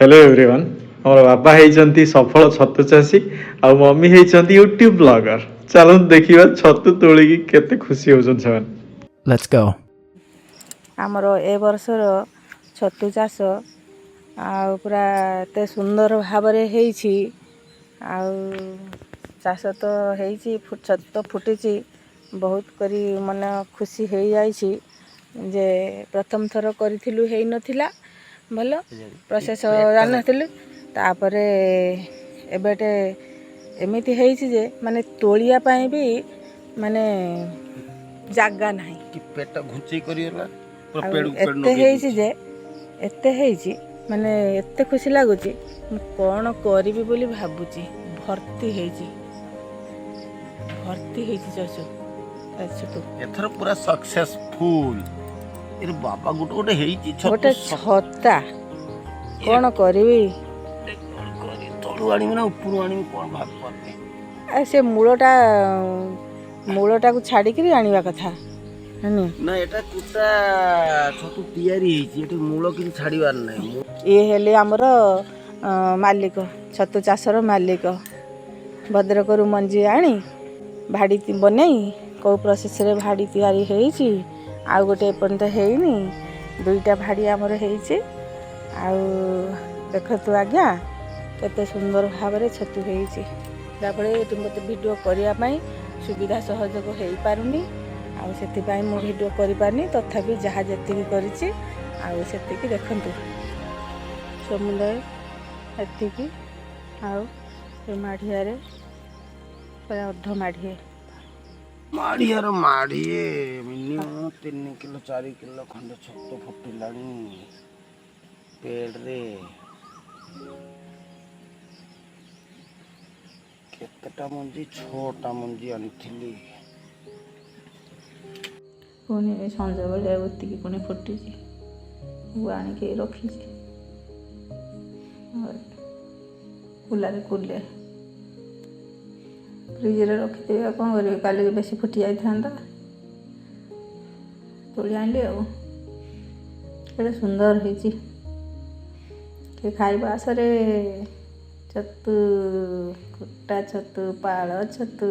Hello everyone. मोर बापा होती सफल छतु चाषी आ मम्मी होती यूट्यूब ब्लॉगर। चलो देखिए छतु तोड़ी केते खुशी होचन से। Let's go. आमर ए वर्षर छतु चाष पूरा एते सुंदर भाव चाष तो छतु तो फुटी बहुत करी मन खुशी हो जाइए जे प्रथम थर करूँ है नथिला भल प्रोसेस जान तापर एबेटे एमिति हेइछि जे माने तोलिया पाए भी माने जागा नाही कि पेट घुंचई करियला पूरा आ पेड़ पेड़ एते नगे हेइछि जे एते हेइछि माने एते खुशी लागुची कौन करिबी बोली भाबुची भर्ती हेइछि चचु छतु एथर पूरा सक्सेसफुल। एरे बाबा गुटे गुटे हेइछि गोटे छता कौन करिबी तळु आनिबी ना उपरु आनिबी कोन भाब परने आ से मूलटा को छाड़ी करी आनिबा कथा हनी ना एटा कुटा छतु तयारी हेइछि एटे मूल कि छाड़ीबार नै। ये हेले हमर मालिक छतु चाषर मालिक भद्रकरू मंजी आनी भाड़ी बनई कौ प्रोसेस रे भाड़ी तैयारी हेइछि आ गोटे एपर्यंत हेइनी दुईटा भाड़ी आमर हेइछि आ देखतु आज्ञा केते सुंदर भाव रे छतु हेइछि जाफले मते वीडियो करिया पई सुविधा सहयोग हो पारुनी आ सेति पई मो वीडियो करि पारनी तथापि जहा जति करिछि आ सेति देखंतु समुदाय एतिकी आउ ए माढ़ियारे पूरा अर्ध माढ़िए माड़ियार माड़िए मिनिमम 3 किलो 4 किलो खंडे छतु फुटिलानी पेड़ रे। केतेटा मंजी 6टा मंजी आनिथिली पुणी संज बेले उतिकी पुणी फुटी आणिक रखी कुलारे कुले फ्रिज रे रखी कौन करेंगे काली बेसी फुटी जाता तोली आनली आटे सुंदर हो खाइबा आसरे छतु कुटा छतु पाଳ छतु।